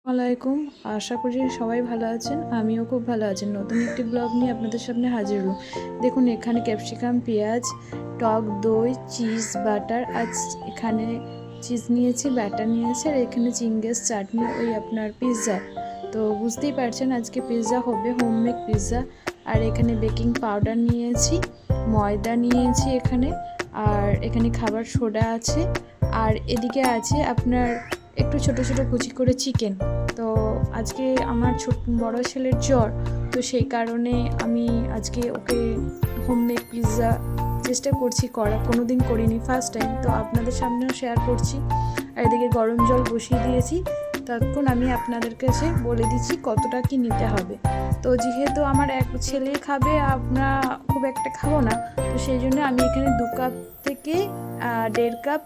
আসসালামাইকুম। আশা করি সবাই ভালো আছেন, আমিও খুব ভালো আছি। নতুন একটি ব্লগ নিয়ে আপনাদের সামনে হাজির হলাম। দেখুন এখানে ক্যাপসিকাম, পেঁয়াজ, টক দই, চিজ, বাটার। আজ এখানে চিজ নিয়েছি, বাটার নিয়েছি, আর এখানে চিংগেস চাটনি, ওই আপনার পিৎজা। তো বুঝতেই পারছেন আজকে পিৎজা হবে, হোমমেড পিৎজা। আর এখানে বেকিং পাউডার নিয়েছি, ময়দা নিয়েছি এখানে, আর এখানে খাবার সোডা আছে, আর এদিকে আছে আপনার একটু ছোট ছোট কুচি করে চিকেন। তো আজকে আমার বড় ছেলের জ্বর, তো সেই কারণে আমি আজকে ওকে হোমমেড পিৎজা চেষ্টা করছি করা, কোনো দিন করিনি, ফার্স্ট টাইম। তো আপনাদের সামনেও শেয়ার করছি। আর এদিকে গরম জল বসিয়ে দিয়েছি, ততক্ষণ আমি আপনাদের কাছে বলে দিচ্ছি কতটা কি নিতে হবে। তো যেহেতু আমার এক ছেলে খাবে, আমরা খুব একটা খাবো না, তো সেই জন্য আমি এখানে 2 কাপ থেকে 1.5 কাপ,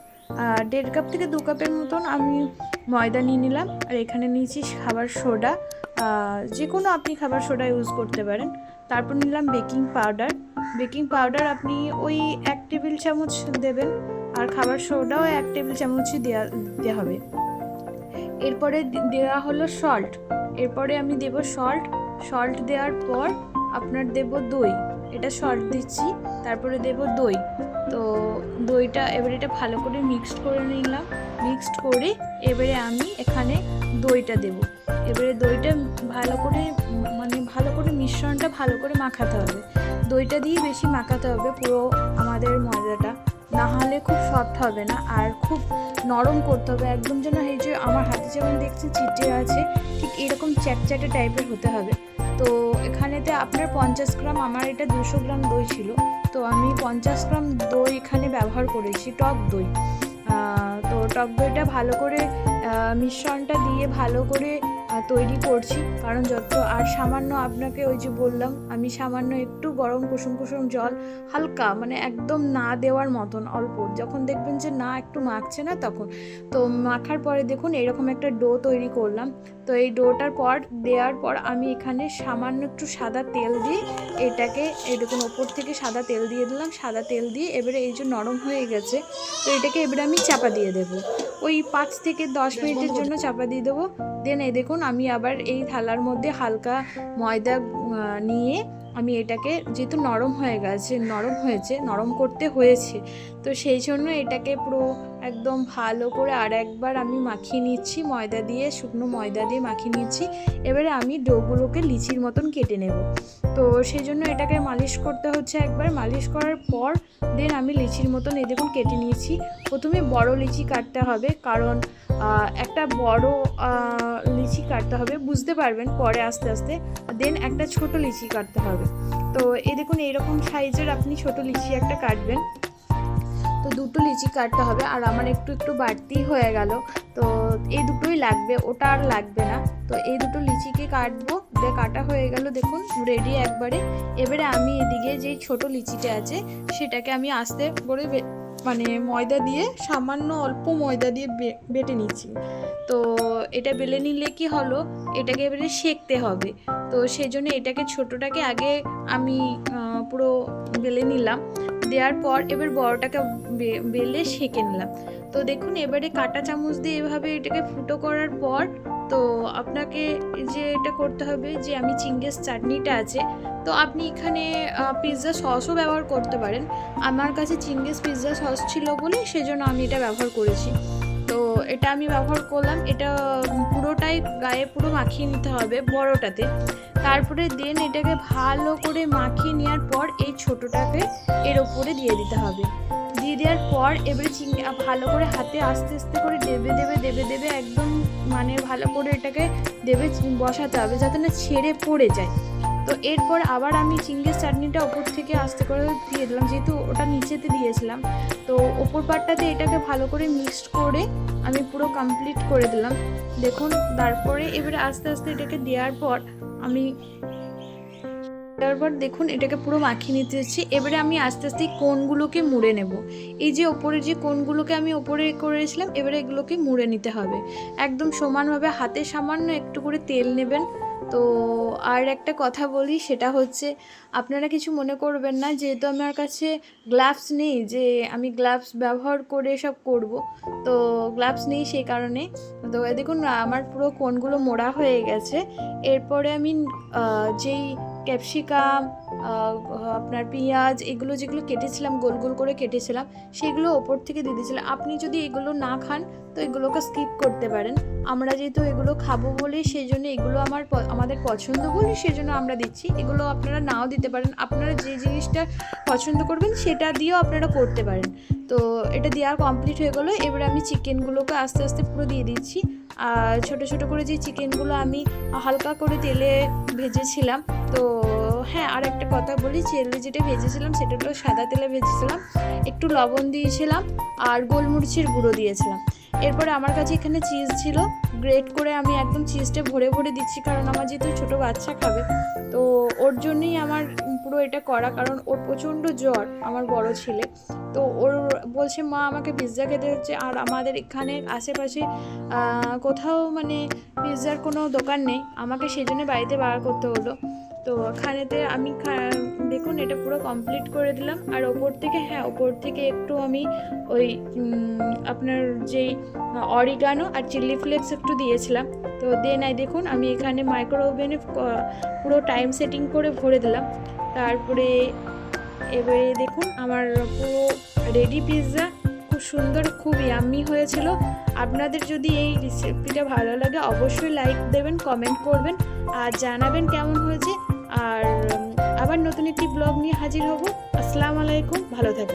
1.5 কাপ থেকে 2 কাপের মতন আমি ময়দা নিয়ে নিলাম। আর এখানে নিয়েছি খাবার সোডা, যে কোনো আপনি খাবার সোডা ইউজ করতে পারেন। তারপর নিলাম বেকিং পাউডার। বেকিং পাউডার আপনি ওই 1 টেবিল চামচ দেবেন, আর খাবার সোডাও 1 টেবিল চামচই দেওয়া হবে। এরপরে দেওয়া হলো সল্ট। এরপরে আমি দেব সল্ট দেওয়ার পর আপনার দেব দই, এটা সল্ট দিচ্ছি, তারপরে দেব দই। তো দইটা এবারে এটা ভালো করে মিক্সড করে নিলাম। মিক্সড করে এবারে আমি এখানে দইটা দেব। এবারে দইটা ভালো করে ভালো করে মিশ্রণটা ভালো করে মাখাতে হবে। দইটা দিয়ে বেশি মাখাতে হবে পুরো আমাদের ময়দাটা, না হলে খুব সফট হবে না, আর খুব নরম করতে হবে একদম, যেন এই যে আমার হাতে যেমন দেখছি চিটে আছে, ঠিক এরকম চ্যাটচ্যাটে টাইপের হতে হবে। তো এখানেতে আপনার 50 গ্রাম, আমার এটা 200 গ্রাম দই ছিল, তো আমি 50 গ্রাম দই এখানে ব্যবহার করেছি, টক দই। তো টক দইটা ভালো করে মিশ্রণটা দিয়ে ভালো করে তৈরি করছি, কারণ আর সামান্য আপনাকে ওই যে বললাম আমি, সামান্য একটু গরম কুসুম কুসুম জল, হালকা একদম না দেওয়ার মতন, অল্প, যখন দেখবেন যে না একটু মাখছে না তখন। তো মাখার পরে দেখুন এরকম একটা ডো তৈরি করলাম। তো এই ডোটার পর দেওয়ার পর আমি এখানে সামান্য একটু সাদা তেল দিয়ে এটাকে এরকম ওপর থেকে সাদা তেল দিয়ে দিলাম। সাদা তেল দিয়ে এবারে এই যে নরম হয়ে গেছে, তো এটাকে এবারে আমি চাপা দিয়ে দেবো, ওই 5 থেকে 10 মিনিটের জন্য চাপা দিয়ে দেবো। দেন এই দেখুন আমি আবার এই থালার মধ্যে হালকা ময়দা নিয়ে আমি এটাকে, যেহেতু নরম হয়েছে, নরম করতে হয়েছে, তো সেই জন্য এটাকে পুরো একদম ভালো করে আর একবার আমি মাখিয়ে নিচ্ছি ময়দা দিয়ে, শুকনো ময়দা দিয়ে মাখিয়ে নিচ্ছি। এবারে আমি ডোগুলোকে লিচির মতন কেটে নেব। তো সেই জন্য এটাকে মালিশ করতে হচ্ছে একবার, মালিশ করার পর দেন আমি লিচির মতন এই দেখুন কেটে নিয়েছি। প্রথমে বড় লিচি কাটতে হবে, কারণ একটা বড় লিচি কাটতে হবে, বুঝতে পারবেন পরে আস্তে আস্তে। দেন একটা ছোট লিচি কাটতে হবে। তো এই দেখুন এইরকম সাইজের আপনি ছোট লিচি একটা কাটবেন। তো 2টো লিচি কাটতে হবে, আর আমার একটু একটু বাড়তি হয়ে গেল, তো এই দুটোই লাগবে, ওটা আর লাগবে না। তো এই 2টো লিচিকে কাটবো, কাটা হয়ে গেল, দেখুন রেডি একবারে। এবারে আমি এদিকে যেই ছোট লিচিটা আছে সেটাকে আমি আস্তে করে ময়দা দিয়ে, সামান্য অল্প ময়দা দিয়ে বেটে নিচ্ছি। তো এটা বেলে নিলে কি হলো, এটাকে এবারে সেঁকতে হবে। তো সেই জন্য এটাকে ছোটোটাকে আগে আমি পুরো বেলে নিলাম। দেওয়ার পর এবার বড়টাকে বেলে সেঁকে নিলাম। তো দেখুন এবারে কাঁটা চামচ দিয়ে এভাবে এটাকে ফুটো করার পর, তো আপনাকে যে এটা করতে হবে, যে আমি চিংগেস চাটনিটা আছে, তো আপনি এখানে পিৎজা সসও ব্যবহার করতে পারেন। আমার কাছে চিংগেস পিৎজা সস ছিল বলে সেজন্য আমি এটা ব্যবহার করেছি। তো এটা আমি ব্যবহার করলাম, এটা পুরোটাই গায়ে পুরো মাখিয়ে নিতে হবে বড়টাতে। তারপরে দেন এটাকে ভালো করে মাখিয়ে নেওয়ার পর এই ছোটোটাকে এর ওপরে দিয়ে দিতে হবে। দিয়ে দেওয়ার পর এবারে ভালো করে হাতে আস্তে আস্তে করে দেবে একদম, ভালো করে এটাকে বসাতে হবে যাতে না ছেড়ে পড়ে যায়। তো এরপর আবার আমি চিংগেস চাটনিটা ওপর থেকে আস্তে করে দিয়ে দিলাম, যেহেতু ওটা নিচেতে দিয়েছিলাম। তো ওপর পাটটাতে এটাকে ভালো করে মিক্সড করে আমি পুরো কমপ্লিট করে দিলাম, দেখুন। তারপরে এবারে আস্তে আস্তে এটাকে দেওয়ার পর দেখুন এটাকে পুরো মাখিয়ে নিতে যাচ্ছি। এবারে আমি আস্তে আস্তে কোণগুলোকে মুড়ে নেব। এই যে ওপরে যে কোণগুলোকে আমি ওপরে করেছিলাম, এবারে এগুলোকে মুড়ে নিতে হবে একদম সমানভাবে। হাতে সামান্য একটু করে তেল নেবেন, তো আর একটা কথা বলি, সেটা হচ্ছে আপনারা কিছু মনে করবেন না, যেহেতু আমার কাছে গ্লাভস নেই যে আমি গ্লাভস ব্যবহার করে সব করব, তো গ্লাভস নেই সেই কারণে। তো দেখুন আমার পুরো কোণগুলো মোড়া হয়ে গেছে। এরপরে আমি যেই ক্যাপসিকাম, আপনার পেঁয়াজ, এগুলো যেগুলো কেটেছিলাম, গোল গোল করে কেটেছিলাম, সেগুলো ওপর থেকে দিয়ে দিয়েছিলাম। আপনি যদি এগুলো না খান তো এগুলোকে স্কিপ করতে পারেন। আমরা যেহেতু এগুলো খাবো বলে সেই জন্য এগুলো আমাদের পছন্দ বলে সেই জন্য আমরা দিচ্ছি। এগুলো আপনারা নাও দিতে পারেন, আপনারা যে জিনিসটা পছন্দ করবেন সেটা দিয়েও আপনারা করতে পারেন। তো এটা দেওয়ার কমপ্লিট হয়ে গেলো। এবারে আমি চিকেনগুলোকে আস্তে আস্তে পুরো দিয়ে দিচ্ছি। আর ছোটো ছোটো করে যে চিকেনগুলো আমি হালকা করে তেলে ভেজেছিলাম। তো হ্যাঁ, আর একটা কথা বলি, তেলে যেটা ভেজেছিলাম সেটা হলো সাদা তেলে ভেজেছিলাম, একটু লবণ দিয়েছিলাম আর গোলমরিচের গুঁড়ো দিয়েছিলাম। এরপরে আমার কাছে এখানে চিজ ছিল, গ্রেট করে আমি একদম চিজটা ভরে ভরে দিচ্ছি, কারণ আমার যেহেতু ছোটো বাচ্চা খাবে, তো ওর জন্যই আমার পুরো এটা করা। কারণ ওর প্রচণ্ড জ্বর, আমার বড় ছেলে, তো ওর বলছে মা আমাকে পিৎজা খেতে হচ্ছে। আর আমাদের এখানে আশেপাশে কোথাও মানে পিৎজার কোনো দোকান নেই, আমাকে সেই জন্য বাড়িতে বার করতে হলো। তো খানেতে আমি দেখুন এটা পুরো কমপ্লিট করে দিলাম। আর ওপর থেকে একটু আমি ওই আপনার যেই অরিগানো আর চিলি ফ্লেক্স একটু দিয়েছিলাম। তো দেখুন আমি এখানে মাইক্রো ওভেনে পুরো টাইম সেটিং করে ভরে দিলাম। তারপরে এবারে দেখুন আমার পুরো রেডি পিৎজা, খুব সুন্দর, খুব ইয়াম্মি হয়েছিল। আপনাদের যদি এই রেসিপিটা ভালো লাগে অবশ্যই লাইক দেবেন, কমেন্ট করবেন আর জানাবেন কেমন হয়েছে। আর আবার নতুন একটি ব্লগ নিয়ে হাজির হব। আসসালামু আলাইকুম, ভালো থাকবেন।